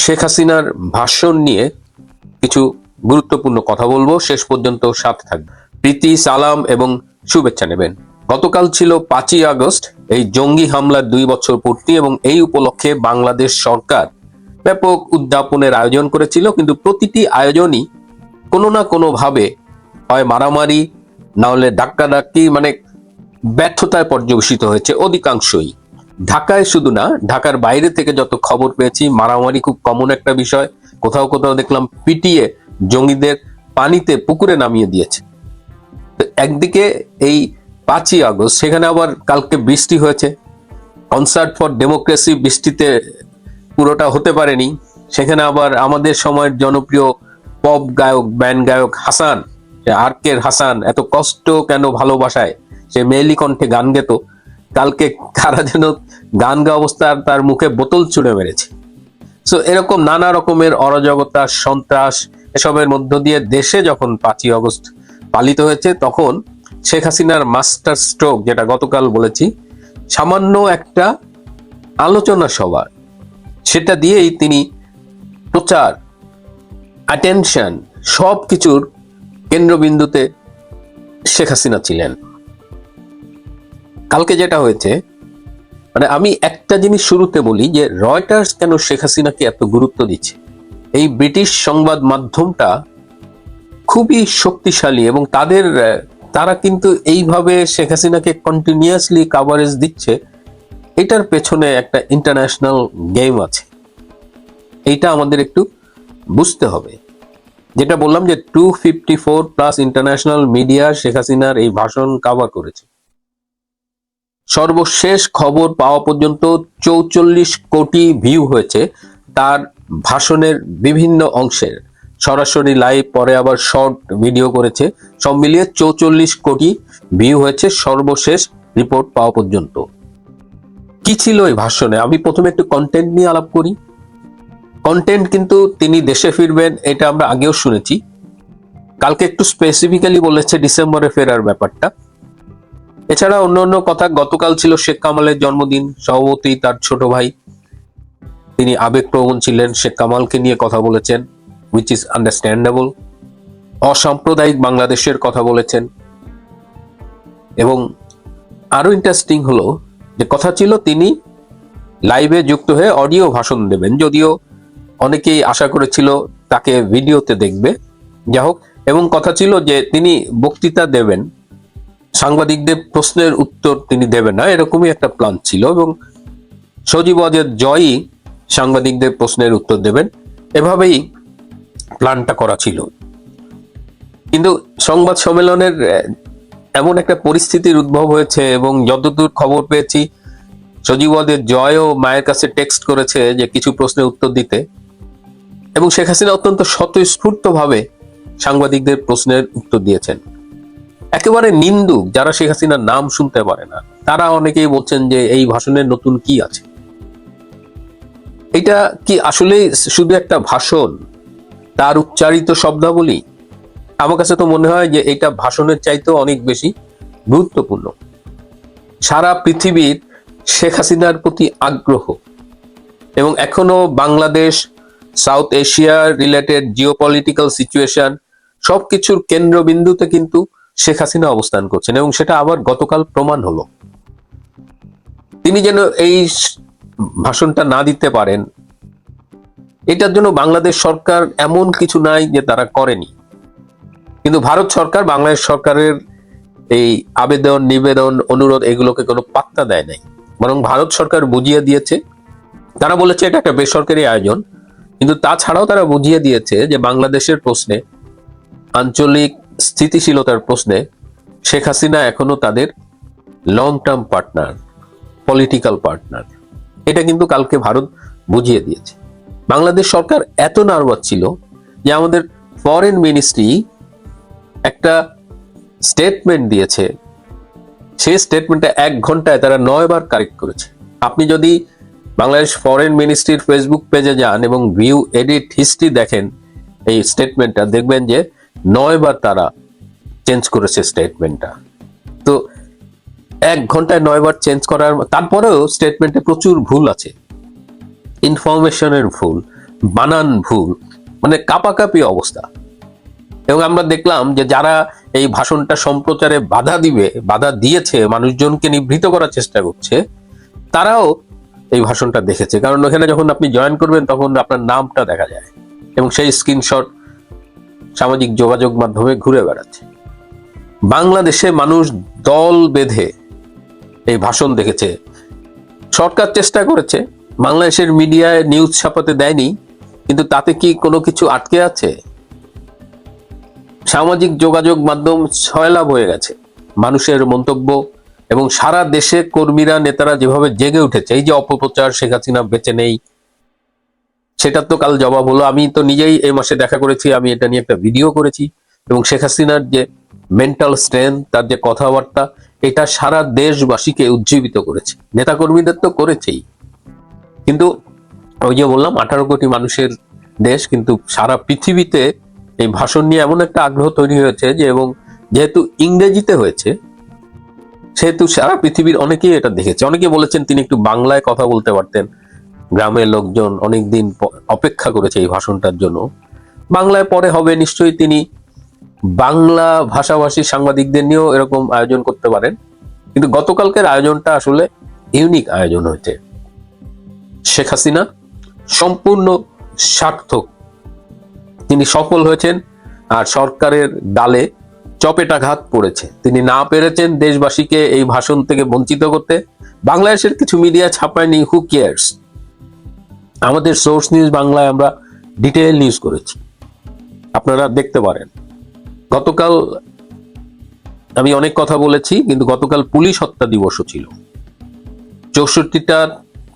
শেখ হাসিনার ভাষণ নিয়ে কিছু গুরুত্বপূর্ণ কথা বলবো, শেষ পর্যন্ত সাথে থাকবে। প্রীতি, সালাম এবং শুভেচ্ছা নেবেন। গতকাল ছিল 5ই আগস্ট, এই জঙ্গি হামলার 2 বছর পূর্তি, এবং এই উপলক্ষে বাংলাদেশ সরকার ব্যাপক উদ্যাপনের আয়োজন করেছিল। কিন্তু প্রতিটি আয়োজনই কোনো না কোনো ভাবে হয় মারামারি, না হলে ধাক্কাধাক্কি, মানে ব্যর্থতায় পর্যবেসিত হয়েছে অধিকাংশই। ঢাকায় শুধু না, ঢাকার বাইরে থেকে যত খবর পেয়েছি, মারামারি খুব কমন একটা বিষয়। কোথাও কোথাও দেখলাম পিটিয়ে জঙ্গিদের পানিতে পুকুরে নামিয়ে দিয়েছে। একদিকে এই 5ই আগস্ট, সেখানে আবার কালকে বৃষ্টি হয়েছে। কনসার্ট ফর ডেমোক্রেসি বৃষ্টিতে পুরোটা হতে পারেনি। সেখানে আবার আমাদের সময়ের জনপ্রিয় পপ গায়ক, ব্যান্ড গায়ক হাসান, আরকের হাসান, এত কষ্ট কেন ভালোবাসায়, সে মেয়েলি কণ্ঠে গান গেত। কালকে কারা যেন গান গা অবস্থায় তার মুখে বোতল ছুঁড়ে মেরেছে। সো এরকম নানা রকমের অরাজকতা, সন্ত্রাস, এসবের মধ্য দিয়ে দেশে যখন 5ই আগস্ট পালিত হয়েছে, তখন শেখ হাসিনার মাস্টার স্ট্রোক, যেটা গতকাল বলেছি, সামান্য একটা আলোচনা সভা, সেটা দিয়েই তিনি প্রচার, অ্যাটেনশন, সবকিছুর কেন্দ্রবিন্দুতে শেখ হাসিনা ছিলেন। কালকে যেটা হয়েছে, মানে আমি একটা জিনিস শুরুতে বলি যে রয়টার্স কেন শেখ হাসিনাকে এত গুরুত্ব দিচ্ছে। এই ব্রিটিশ সংবাদ মাধ্যমটা খুবই শক্তিশালী, এবং তারা কিন্তু এইভাবে শেখ হাসিনাকে কন্টিনিউয়াসলি কাভারেজ দিচ্ছে। এটার পেছনে একটা ইন্টারন্যাশনাল গেম আছে, এইটা আমাদের একটু বুঝতে হবে। যেটা বললাম যে 254+ ইন্টারন্যাশনাল মিডিয়া শেখ হাসিনার এই ভাষণ কাভার করেছে। সর্বশেষ খবর পাওয়া পর্যন্ত 44 কোটি ভিউ হয়েছে তার ভাষণের বিভিন্ন অংশের, সরাসরি লাইভ, পরে আবার শর্ট ভিডিও করেছে। সব মিলিয়ে 44 কোটি ভিউ হয়েছে সর্বশেষ রিপোর্ট পাওয়া পর্যন্ত। কি ছিল এই ভাষণে? আমি প্রথমে একটু কন্টেন্ট নিয়ে আলাপ করি। কন্টেন্ট কিন্তু তিনি দেশে ফিরবেন, এটা আমরা আগেও শুনেছি। কালকে একটু স্পেসিফিক্যালি বলেছে ডিসেম্বরে ফেরার ব্যাপারটা। এছাড়া অন্য কথা, গতকাল ছিল শেখ কামালের জন্মদিন, সভাপতি তার ছোট ভাই, তিনি আবেগপ্রবণ ছিলেন, শেখ কামালকে নিয়ে কথা বলেছেন, হুইচ ইজ আন্ডারস্ট্যান্ডেবল। অসাম্প্রদায়িক বাংলাদেশের কথা বলেছেন। এবং আরো ইন্টারেস্টিং হলো যে কথা ছিল তিনি লাইভে যুক্ত হয়ে অডিও ভাষণ দেবেন, যদিও অনেকেই আশা করেছিল তাকে ভিডিওতে দেখবে। যাই হোক, এবং কথা ছিল যে তিনি বক্তৃতা দেবেন, সাংবাদিকদের প্রশ্নের উত্তর তিনি দেবেন না, এরকমই একটা প্ল্যান ছিল। এবং সজীব ওয়াজেদ জয়ই সাংবাদিকদের প্রশ্নের উত্তর দেবেন, এভাবেই প্ল্যানটা করা ছিল। কিন্তু সংবাদ সম্মেলনের এমন একটা পরিস্থিতির উদ্ভব হয়েছে, এবং যতদূর খবর পেয়েছি, সজীব ওয়াজেদ জয়ও মায়ের কাছে টেক্সট করেছে যে কিছু প্রশ্নের উত্তর দিতে, এবং শেখ হাসিনা অত্যন্ত স্বতঃস্ফূর্তভাবে সাংবাদিকদের প্রশ্নের উত্তর দিয়েছেন। একেবারে নিন্দুক যারা শেখ হাসিনার নাম শুনতে পারে না, তারা অনেকেই বলছেন যে এই ভাষণের নতুন কি আছে। এটা কি আসলে শুধু একটা ভাষণ, তার উচ্চারিত শব্দাবলী? আমার কাছে তো মনে হয় যে এটা ভাষণের চাইতেও অনেক বেশি গুরুত্বপূর্ণ। সারা পৃথিবীর শেখ হাসিনার প্রতি আগ্রহ, এবং এখনো Bangladesh, south Asia related geopolitical situation, সবকিছুর কেন্দ্রবিন্দুতে কিন্তু শেখ হাসিনা অবস্থান করছেন, এবং সেটা আবার গতকাল প্রমাণ হলো। তিনি যেন এই ভাষণটা না দিতে পারেন, এটার জন্য বাংলাদেশ সরকার এমন কিছু নাই যে তারা করেনি। কিন্তু ভারত সরকার বাংলাদেশ সরকারের এই আবেদন, নিবেদন, অনুরোধ, এগুলোকে কোনো পাত্তা দেয় নাই, বরং ভারত সরকার বুঝিয়ে দিয়েছে। তারা বলেছে এটা একটা বেসরকারি আয়োজন, কিন্তু তাছাড়াও তারা বুঝিয়ে দিয়েছে যে বাংলাদেশের প্রশ্নে, আঞ্চলিক স্থিতিশীলতার প্রশ্নে শেখ হাসিনা এখনো তাদের long term partner, political partner. এটা কিন্তু কালকে ভারত বুঝিয়ে দিয়েছে। বাংলাদেশ সরকার এত নার্ভাস ছিল যে আমাদের ফরেন মিনিস্ট্রি একটা স্টেটমেন্ট দিয়েছে, সেই স্টেটমেন্টটা 1 ঘন্টায় তারা 9 বার কারেক্ট করেছে। আপনি যদি বাংলাদেশ ফরেন মিনিস্ট্রির ফেসবুক পেজে যান এবং ভিউ এডিট হিস্ট্রি দেখেন এই স্টেটমেন্টটা, দেখবেন যে 9 বার তারা চেঞ্জ করেছে স্টেটমেন্টটা। তো 1 ঘন্টায় 9 বার চেঞ্জ করার, তারপরেও স্টেটমেন্টে প্রচুর ভুল আছে, ইনফরমেশনের ভুল, বানান ভুল, মানে কাপাকাপি অবস্থা। এবং আমরা দেখলাম যে যারা এই ভাষণটা সম্প্রচারে বাধা দিয়েছে, মানুষজনকে নিবৃত করার চেষ্টা করছে, তারাও এই ভাষণটা দেখেছে। কারণ ওখানে যখন আপনি জয়েন করবেন তখন আপনার নামটা দেখা যায় এবং সেই স্ক্রিনশট সামাজিক যোগাযোগ মাধ্যমে ঘুরে বেড়াচ্ছে। বাংলাদেশে মানুষ দল বেঁধে এই ভাষণ দেখেছে। সরকার চেষ্টা করেছে, বাংলাদেশের মিডিয়ায় নিউজ ছাপাতে দেয়নি, কিন্তু তাতে কি কোনো কিছু আটকে আছে? সামাজিক যোগাযোগ মাধ্যম সয়লাভ হয়ে গেছে মানুষের মন্তব্য, এবং সারা দেশে কর্মীরা নেতারা যেভাবে জেগে উঠেছে। এই যে অপপ্রচার, শেখ হাসিনা বেঁচে নেই, সেটা তো কাল জবাব হলো। আমি তো নিজেই এই মাসে দেখা করেছি, আমি এটা নিয়ে একটা ভিডিও করেছি। এবং শেখ হাসিনার যে মেন্টাল স্ট্রেংথ, তার যে কথাবার্তা, এটা সারা দেশবাসীকে উজ্জীবিত করেছে, নেতাকর্মীদের তো করেছেই। কিন্তু ওই যে বললাম 18 কোটি মানুষের দেশ, কিন্তু সারা পৃথিবীতে এই ভাষণ নিয়ে এমন একটা আগ্রহ তৈরি হয়েছে যে, এবং যেহেতু ইংরেজিতে হয়েছে সেহেতু সারা পৃথিবীর অনেকেই এটা দেখেছে। অনেকে বলেছেন তিনি একটু বাংলায় কথা বলতে পারতেন, গ্রামের লোকজন অনেকদিন অপেক্ষা করেছে এই ভাষণটার জন্য। বাংলায় পরে হবে নিশ্চয়ই, তিনি বাংলা ভাষাভাষী সাংবাদিকদের নিয়েও এরকম আয়োজন করতে পারেন। কিন্তু গতকালকের আয়োজনটা আসলে ইউনিক আয়োজন হয়েছে। শেখ হাসিনা সম্পূর্ণ সার্থক, তিনি সফল হয়েছেন, আর সরকারের গালে চপেটাঘাত পড়েছে। তিনি না পেরেছেন দেশবাসীকে এই ভাষণ থেকে বঞ্চিত করতে। বাংলাদেশের কিছু মিডিয়া ছাপায়নি, হু কেয়ার্স। আমাদের সোর্স নিউজ বাংলায় আমরা ডিটেইল নিউজ করেছি, আপনারা দেখতে পারেন। গতকাল আমি অনেক কথা বলেছি, কিন্তু গতকাল পুলিশ হত্যা দিবসও ছিল। 64টা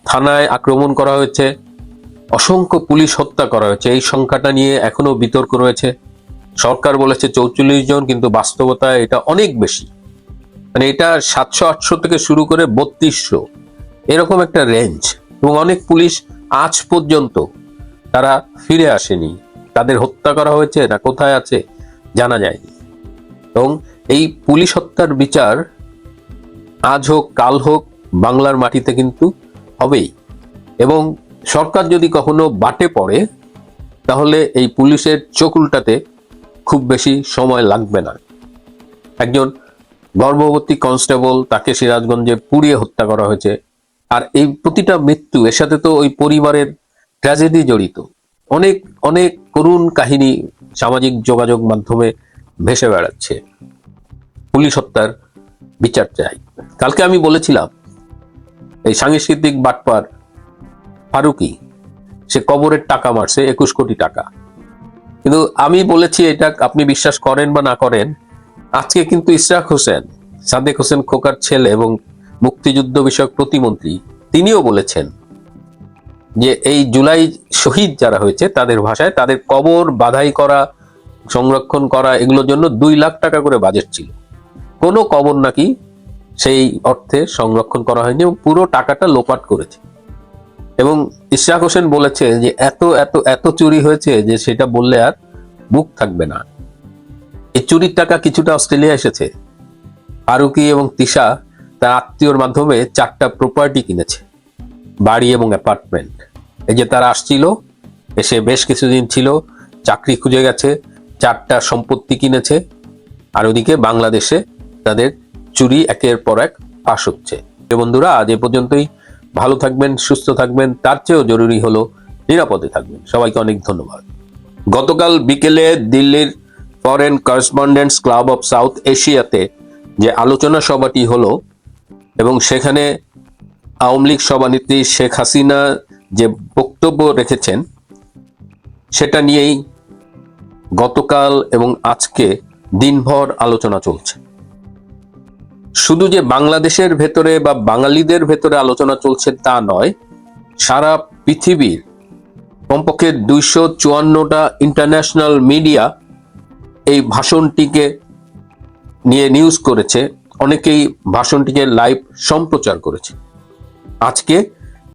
থানায় আক্রমণ করা হয়েছে, অসংখ্য পুলিশ হত্যা করা হয়েছে। এই সংখ্যাটা নিয়ে এখনো বিতর্ক রয়েছে। সরকার বলেছে 44 জন, কিন্তু বাস্তবতায় এটা অনেক বেশি। মানে এটা 700-800 থেকে শুরু করে 3200, এরকম একটা রেঞ্জ। এবং অনেক পুলিশ আজ পর্যন্ত তারা ফিরে আসেনি, তাদের হত্যা করা হয়েছে না কোথায় আছে জানা যায়নি। এবং এই পুলিশ হত্যার বিচার আজ হোক কাল হোক বাংলার মাটিতে কিন্তু হবেই। এবং সরকার যদি কখনো বাটে পড়ে, তাহলে এই পুলিশের চোখ উল্টাতে খুব বেশি সময় লাগবে না। একজন গর্ভবতী কনস্টেবল, তাকে সিরাজগঞ্জে পুড়িয়ে হত্যা করা হয়েছে। আর এই প্রতিটা মৃত্যু, এর সাথে তো ওই পরিবারের ট্র্যাজেডি জড়িত। অনেক অনেক করুণ কাহিনী সামাজিক যোগাযোগ মাধ্যমে ভেসে বেড়াচ্ছে। পুলিশ হত্যার বিচার চাই। কালকে আমি বলেছিলাম এই সাংস্কৃতিক বাটপার ফারুকি, সে কবরের টাকা মারছে 21 কোটি টাকা। কিন্তু আমি বলেছি, এটা আপনি বিশ্বাস করেন বা না করেন, আজকে কিন্তু ইশরাক হোসেন, সাদেক হোসেন খোকার ছেলে এবং মুক্তিযুদ্ধ বিষয়ক প্রতিমন্ত্রী, তিনিও বলেছেন যে এই জুলাই শহীদ যারা হয়েছে তাদের ভাষায় তাদের কবর বাধাই করা, সংরক্ষণ করা, এগুলোর জন্য 2 লাখ টাকা করে বাজেট ছিল। কোনো কবর নাকি সেই অর্থে সংরক্ষণ করা হয়নি এবং পুরো টাকাটা লোপাট করেছে। এবং ইশরাক হোসেন বলেছে যে এত এত এত চুরি হয়েছে যে সেটা বললে আর বুক থাকবে না। এই চুরির টাকা কিছুটা অস্ট্রেলিয়া এসেছে। ফারুকি এবং তিশা তার আত্মীয়র মাধ্যমে 4টা প্রপার্টি কিনেছে, বাড়ি এবং অ্যাপার্টমেন্ট। এই যে তারা আসছিল, এসে বেশ কিছুদিন ছিল, চাকরি খুঁজে গেছে, 4টা সম্পত্তি কিনেছে। আর ওদিকে বাংলাদেশে তাদের চুরি একের পর এক ফাঁস হচ্ছে। বন্ধুরা, আজ এ পর্যন্তই। ভালো থাকবেন, সুস্থ থাকবেন, তার চেয়েও জরুরি হলো নিরাপদে থাকবেন। সবাইকে অনেক ধন্যবাদ। গতকাল বিকেলে দিল্লির foreign correspondents club of south এশিয়াতে যে আলোচনা সভাটি হলো, এবং সেখানে আওয়ামী লীগ সভানেত্রী শেখ হাসিনা যে বক্তব্য রেখেছেন, সেটা নিয়েই গতকাল এবং আজকে দিনভর আলোচনা চলছে। শুধু যে বাংলাদেশের ভেতরে বা বাঙালিদের ভেতরে আলোচনা চলছে তা নয়, সারা পৃথিবীর কমপক্ষে 254টা ইন্টারন্যাশনাল মিডিয়া এই ভাষণটিকে নিয়ে নিউজ করেছে, অনেকেই ভাষণটিকে লাইভ সম্প্রচার করেছে। আজকে